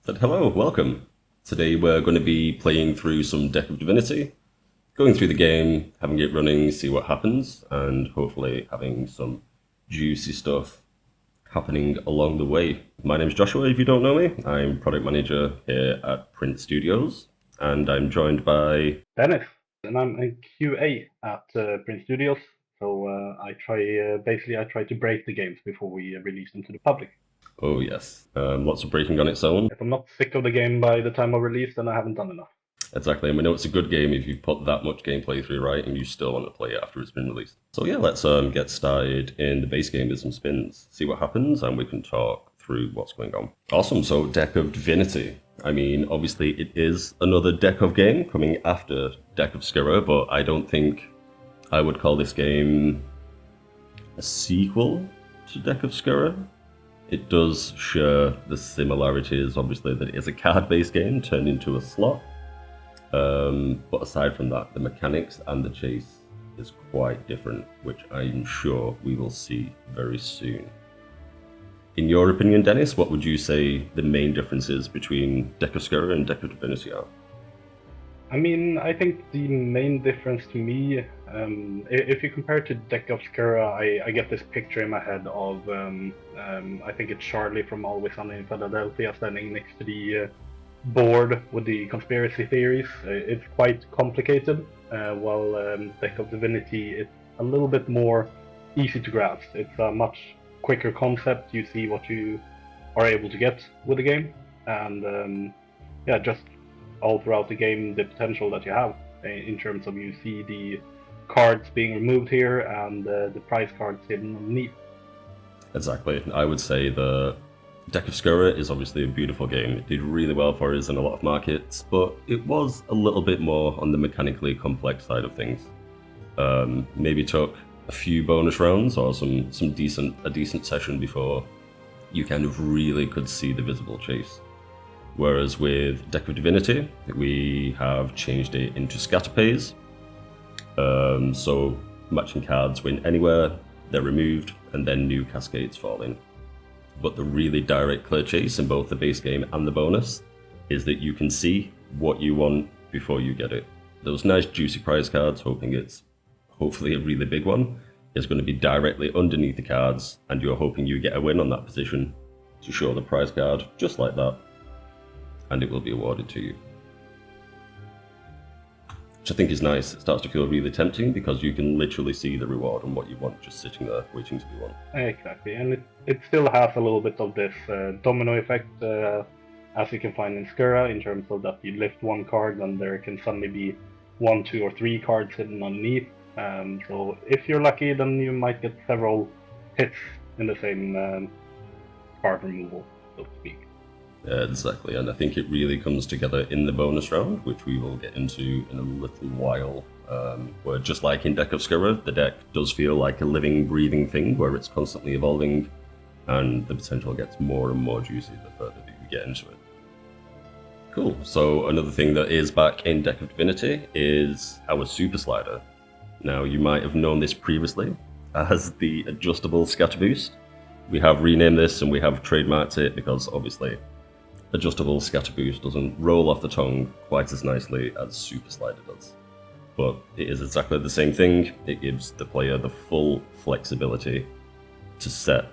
Said hello, welcome. Today we're going to be playing through some Deck of Divinity, going through the game, having it running, see what happens, and hopefully having some juicy stuff happening along the way. My name's Joshua, if you don't know me. I'm product manager here at Print Studios, and I'm joined by... Dennis, and I'm a QA at Print Studios. So I try to break the games before we release them to the public. Oh yes, lots of breaking on its own. If I'm not sick of the game by the time of release, then I haven't done enough. Exactly, and we know it's a good game if you've put that much gameplay through, right, and you still want to play it after it's been released. So yeah, let's get started in the base game with some spins, see what happens, and we can talk through what's going on. Awesome, so Deck of Divinity. I mean, obviously it is another Deck of game coming after Deck of Skirra, but I don't think I would call this game a sequel to Deck of Skirra. It does share the similarities, obviously, that it is a card-based game turned into a slot. But aside from that, the mechanics and the chase is quite different, which I'm sure we will see very soon. In your opinion, Dennis, what would you say the main differences between Deck of Skirra and Deck of Divinity are? I mean, I think the main difference to me, if you compare it to Deck of Skirra, I get this picture in my head of, I think it's Charlie from Always Sunny in Philadelphia standing next to the board with the conspiracy theories. It's quite complicated, while Deck of Divinity it's a little bit more easy to grasp. It's a much quicker concept. You see what you are able to get with the game, and yeah, just all throughout the game, the potential that you have in terms of you see the cards being removed here and the prize cards hidden underneath. Exactly. I would say the Deck of Skirra is obviously a beautiful game. It did really well for us in a lot of markets, but it was a little bit more on the mechanically complex side of things. Maybe took a few bonus rounds or a decent session before you kind of really could see the visible chase. Whereas with Deck of Divinity, we have changed it into scatter pays. So matching cards win anywhere, they're removed, and then new cascades fall in. But the really direct clear chase in both the base game and the bonus is that you can see what you want before you get it. Those nice juicy prize cards, hoping it's hopefully a really big one, is going to be directly underneath the cards, and you're hoping you get a win on that position to show the prize card just like that, and it will be awarded to you. Which I think is nice. It starts to feel really tempting because you can literally see the reward and what you want just sitting there waiting to be won. Exactly, and it still has a little bit of this domino effect, as you can find in Skirra, in terms of that you lift one card and there can suddenly be one, two, or three cards hidden underneath. So if you're lucky, then you might get several hits in the same card removal, so to speak. Exactly, and I think it really comes together in the bonus round, which we will get into in a little while. Where just like in Deck of Skirra, the deck does feel like a living, breathing thing where it's constantly evolving, and the potential gets more and more juicy the further that you get into it. Cool, so another thing that is back in Deck of Divinity is our Super Slider. Now, you might have known this previously as the adjustable scatter boost. We have renamed this and we have trademarked it because obviously adjustable scatter boost doesn't roll off the tongue quite as nicely as Super Slider does. But it is exactly the same thing. It gives the player the full flexibility to set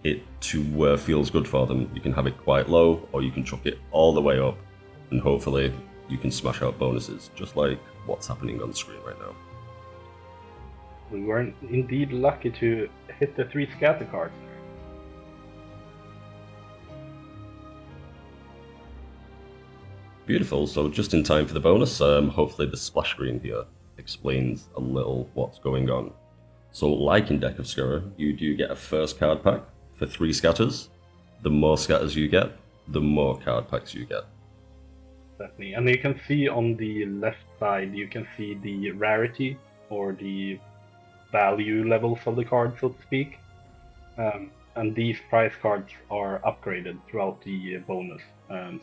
it to where feels good for them. You can have it quite low or you can chuck it all the way up, and hopefully you can smash out bonuses just like what's happening on the screen right now. We were indeed lucky to hit the 3 scatter cards. Beautiful, so just in time for the bonus, hopefully the splash screen here explains a little what's going on. So like in Deck of Skirra, you do get a first card pack for 3 scatters. The more scatters you get, the more card packs you get. Definitely. And you can see on the left side, you can see the rarity or the value levels of the card, so to speak. And these prize cards are upgraded throughout the bonus.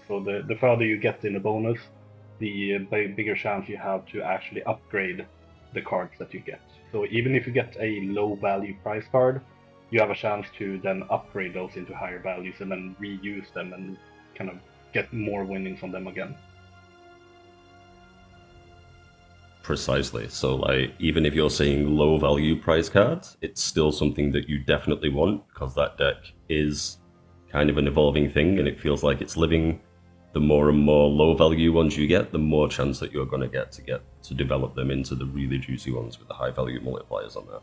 So the further you get in the bonus, the bigger chance you have to actually upgrade the cards that you get. So even if you get a low value prize card, you have a chance to then upgrade those into higher values and then reuse them and kind of get more winnings on them again. Precisely. So, like, even if you're saying low value prize cards, it's still something that you definitely want because that deck is kind of an evolving thing and it feels like it's living. The more and more low value ones you get, the more chance that you're going to get to develop them into the really juicy ones with the high value multipliers on there.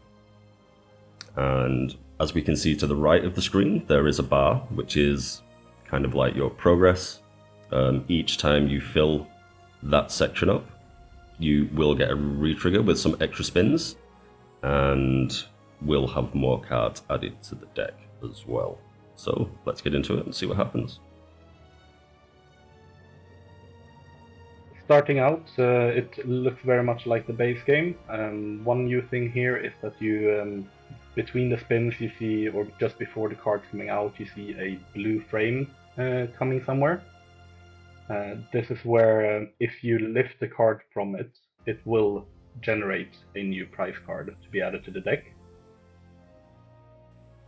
And as we can see to the right of the screen, there is a bar, which is kind of like your progress. Each time you fill that section up, you will get a re-trigger with some extra spins, and will have more cards added to the deck as well. So let's get into it and see what happens. Starting out, it looks very much like the base game. One new thing here is that you, between the spins you see, or just before the cards coming out, you see a blue frame coming somewhere. This is where if you lift the card from it, it will generate a new prize card to be added to the deck.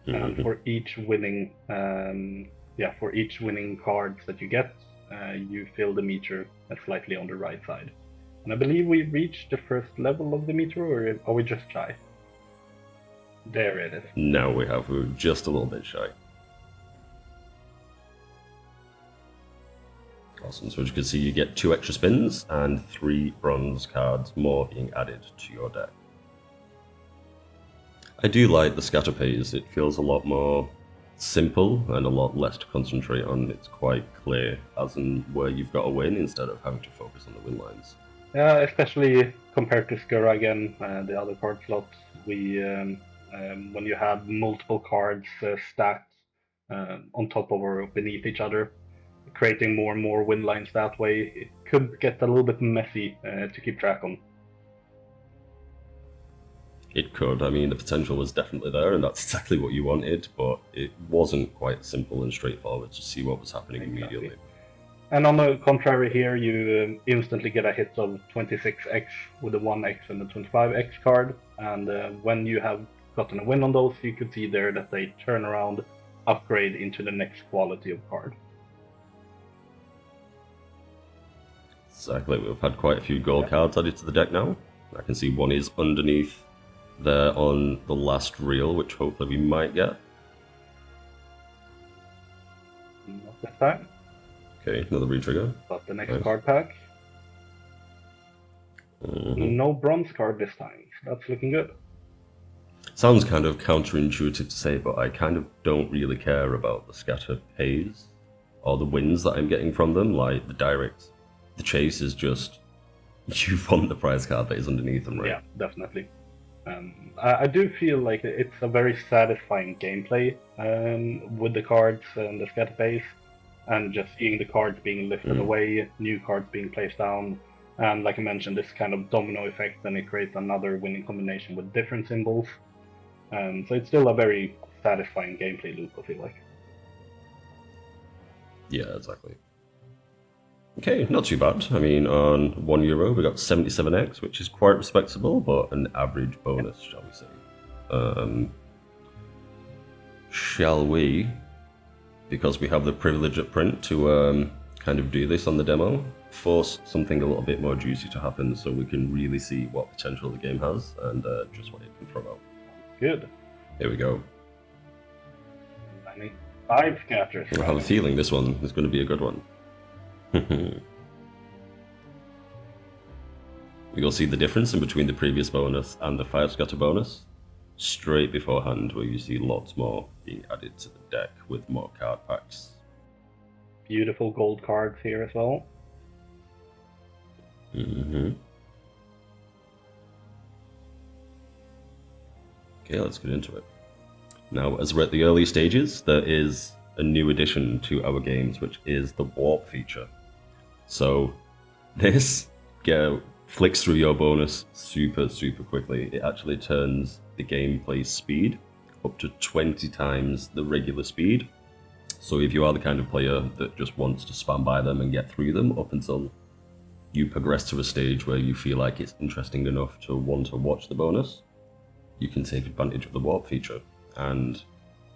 And for each winning, for each winning cards that you get, you fill the meter slightly on the right side. And I believe we reached the first level of the meter, or are we just shy? There it is. Now we have, we're just a little bit shy. Awesome, so as you can see, you get 2 extra spins and 3 bronze cards more being added to your deck. I do like the scatter phase. It feels a lot more simple and a lot less to concentrate on. It's quite clear as in where you've got to win instead of having to focus on the win lines. Yeah, especially compared to Skura again, the other card slots. When you have multiple cards stacked on top of or beneath each other, creating more and more win lines that way, it could get a little bit messy to keep track on. It could. I mean, the potential was definitely there, and that's exactly what you wanted, but it wasn't quite simple and straightforward to see what was happening immediately. And on the contrary here, you instantly get a hit of 26x with the 1x and the 25x card, and when you have gotten a win on those, you could see there that they turn around, upgrade into the next quality of card. Exactly. We've had quite a few gold cards added to the deck now. I can see one is underneath there on the last reel, which hopefully we might get. Not this time. Okay, another re-trigger. But the next card pack. No bronze card this time. That's looking good. Sounds kind of counterintuitive to say, but I kind of don't really care about the scatter pays or the wins that I'm getting from them. Like the chase is just you want the prize card that is underneath them, right? Yeah, definitely. I do feel like it's a very satisfying gameplay with the cards and the scatter phase, and just seeing the cards being lifted away, new cards being placed down, and like I mentioned, this kind of domino effect, and it creates another winning combination with different symbols. So it's still a very satisfying gameplay loop, I feel like. Yeah, exactly. Okay, not too bad. I mean, on €1 we got 77x, which is quite respectable, but an average bonus, shall we say. Shall we, because we have the privilege at print to kind of do this on the demo, force something a little bit more juicy to happen so we can really see what potential the game has and just what it can throw out. Good. Here we go. 5 scatters. I have a feeling this one is going to be a good one. You'll see the difference in between the previous bonus and the 5 scatter bonus straight beforehand, where you see lots more being added to the deck with more card packs. Beautiful gold cards here as well. Okay, let's get into it. Now, as we're at the early stages, there is a new addition to our games, which is the warp feature. So this flicks through your bonus super quickly. It actually turns the gameplay speed up to 20 times the regular speed. So if you are the kind of player that just wants to spam by them and get through them up until you progress to a stage where you feel like it's interesting enough to want to watch the bonus, you can take advantage of the warp feature. And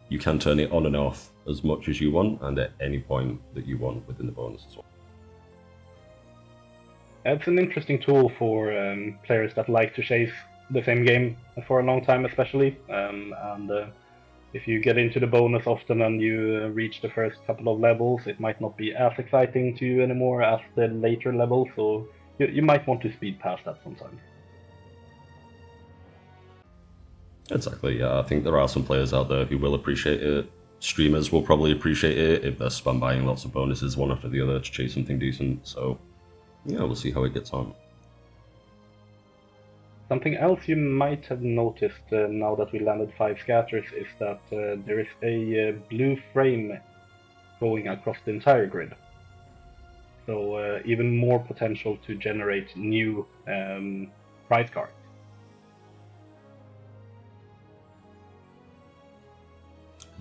you can turn it on and off as much as you want and at any point that you want within the bonus as well. It's an interesting tool for players that like to chase the same game for a long time, especially. And if you get into the bonus often and you reach the first couple of levels, it might not be as exciting to you anymore as the later levels, so you might want to speed past that sometimes. Exactly, yeah. I think there are some players out there who will appreciate it. Streamers will probably appreciate it if they're spam buying lots of bonuses one after the other to chase something decent. So, yeah, we'll see how it gets on. Something else you might have noticed now that we landed 5 scatters is that there is a blue frame going across the entire grid. So even more potential to generate new prize cards.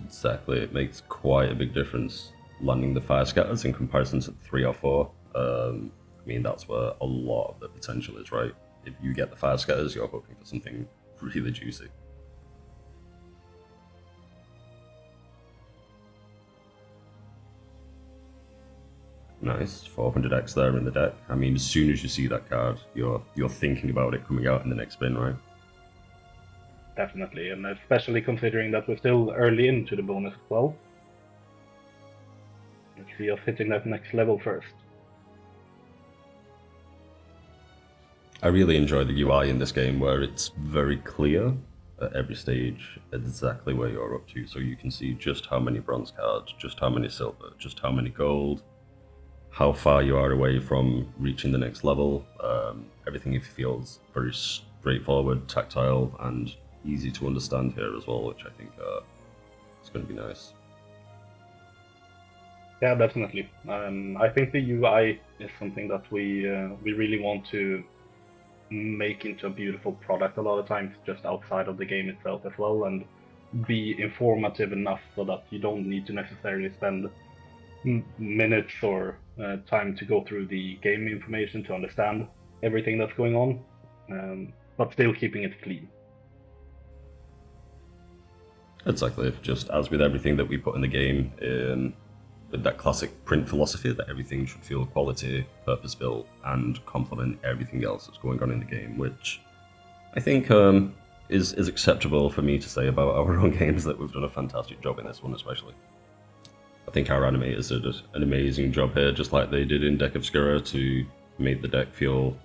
Exactly, it makes quite a big difference landing the 5 scatters in comparison to the 3 or 4. I mean, that's where a lot of the potential is, right? If you get the 5 scatters, you're hoping for something really juicy. Nice, 400x there in the deck. I mean, as soon as you see that card, you're thinking about it coming out in the next spin, right? Definitely, and especially considering that we're still early into the bonus as well. Let's see us hitting that next level first. I really enjoy the UI in this game where it's very clear at every stage exactly where you're up to, so you can see just how many bronze cards, just how many silver, just how many gold, how far you are away from reaching the next level. Everything feels very straightforward, tactile, and easy to understand here as well, which I think is going to be nice. Yeah, definitely. I think the UI is something that we really want to make into a beautiful product a lot of times, just outside of the game itself as well, and be informative enough so that you don't need to necessarily spend minutes or time to go through the game information to understand everything that's going on, but still keeping it clean. Exactly, just as with everything that we put in the game, with that classic print philosophy that everything should feel quality, purpose-built, and complement everything else that's going on in the game, which I think is acceptable for me to say about our own games, that we've done a fantastic job in this one especially. I think our animators did an amazing job here, just like they did in Deck of Divinity, to make the deck feel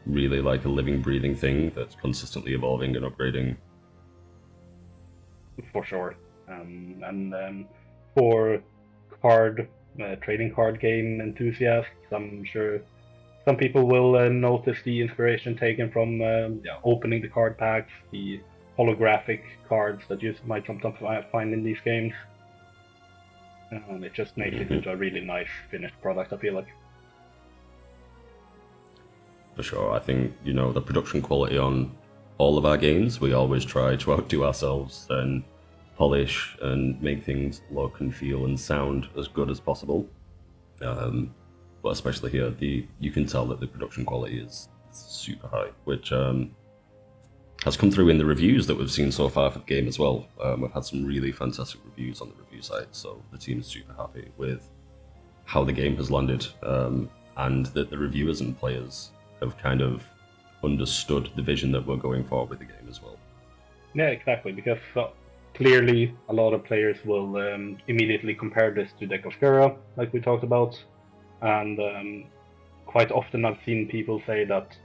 really like a living, breathing thing that's consistently evolving and upgrading. For sure. And for trading card game enthusiasts, I'm sure some people will notice the inspiration taken from opening the card packs, the holographic cards that you might sometimes find in these games. It just makes it into a really nice finished product, I feel like. For sure, I think, the production quality on all of our games, we always try to outdo ourselves and polish and make things look and feel and sound as good as possible. But especially here, you can tell that the production quality is super high, which has come through in the reviews that we've seen so far for the game as well. We've had some really fantastic reviews on the review site, so the team is super happy with how the game has landed, and that the reviewers and players have kind of understood the vision that we're going for with the game as well. Yeah, exactly, because clearly a lot of players will immediately compare this to Deck of Divinity, like we talked about, and quite often I've seen people say that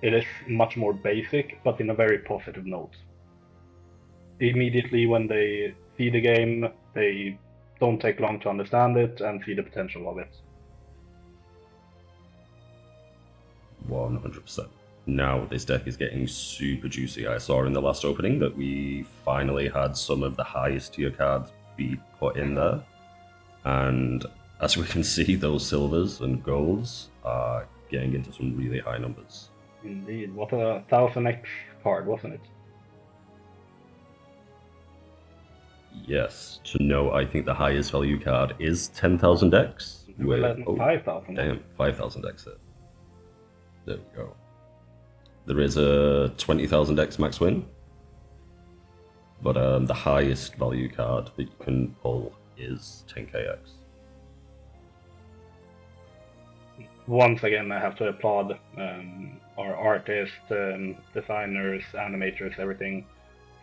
it is much more basic, but in a very positive note. Immediately when they see the game, they don't take long to understand it and see the potential of it. 100%. Now this deck is getting super juicy. I saw in the last opening that we finally had some of the highest tier cards be put in there, and as we can see, those silvers and golds are getting into some really high numbers. Indeed, what a 1000x card, wasn't it? Yes, to know, I think the highest value card is 10,000x. Well, 5,000. Damn, 5,000x there. There we go. There is a 20,000x max win. But the highest value card that you can pull is 10kx. Once again, I have to applaud our artists, designers, animators, everything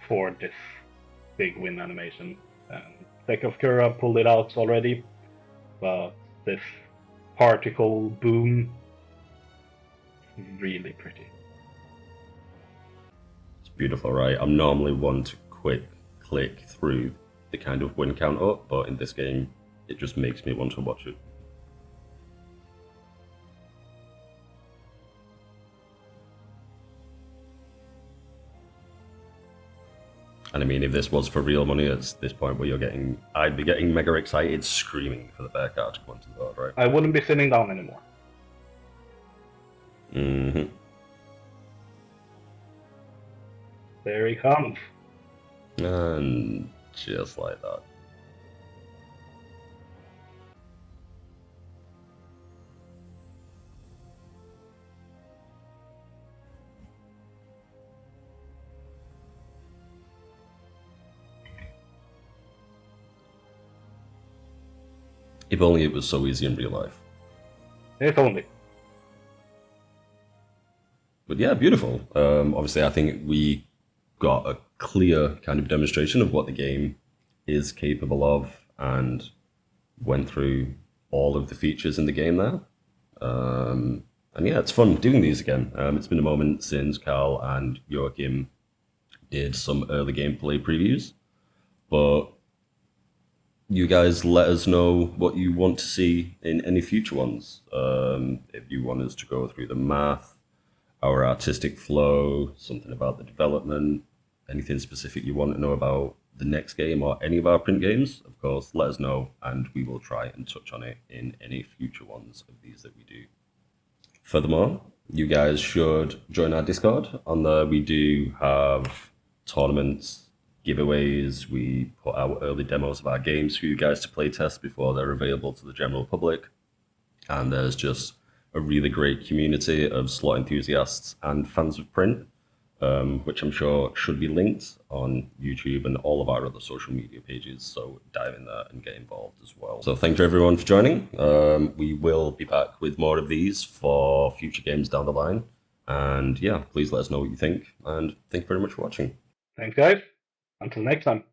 for this big win animation. Deck of Kura pulled it out already, but this particle boom, really pretty. It's beautiful, right? I'm normally one to quick click through the kind of win count up, but in this game, it just makes me want to watch it. And I mean, if this was for real money, it's this point where I'd be getting mega excited, screaming for the bear card to come onto the board, right? I wouldn't be sitting down anymore. Mm-hmm. There he comes. And just like that. If only it was so easy in real life. If only. But yeah, beautiful. Obviously, I think we got a clear kind of demonstration of what the game is capable of and went through all of the features in the game there. And yeah, it's fun doing these again. It's been a moment since Carl and Joachim did some early gameplay previews, but you guys let us know what you want to see in any future ones. If you want us to go through the math, our artistic flow, something about the development, anything specific you want to know about the next game or any of our print games, of course, let us know and we will try and touch on it in any future ones of these that we do. Furthermore, you guys should join our Discord. On there, we do have tournaments, giveaways. We put out early demos of our games for you guys to play test before they're available to the general public. And there's just a really great community of slot enthusiasts and fans of print, which I'm sure should be linked on YouTube and all of our other social media pages. So dive in there and get involved as well. So thank you everyone for joining. We will be back with more of these for future games down the line. And yeah, please let us know what you think. And thank you very much for watching. Thanks, guys. Until next time.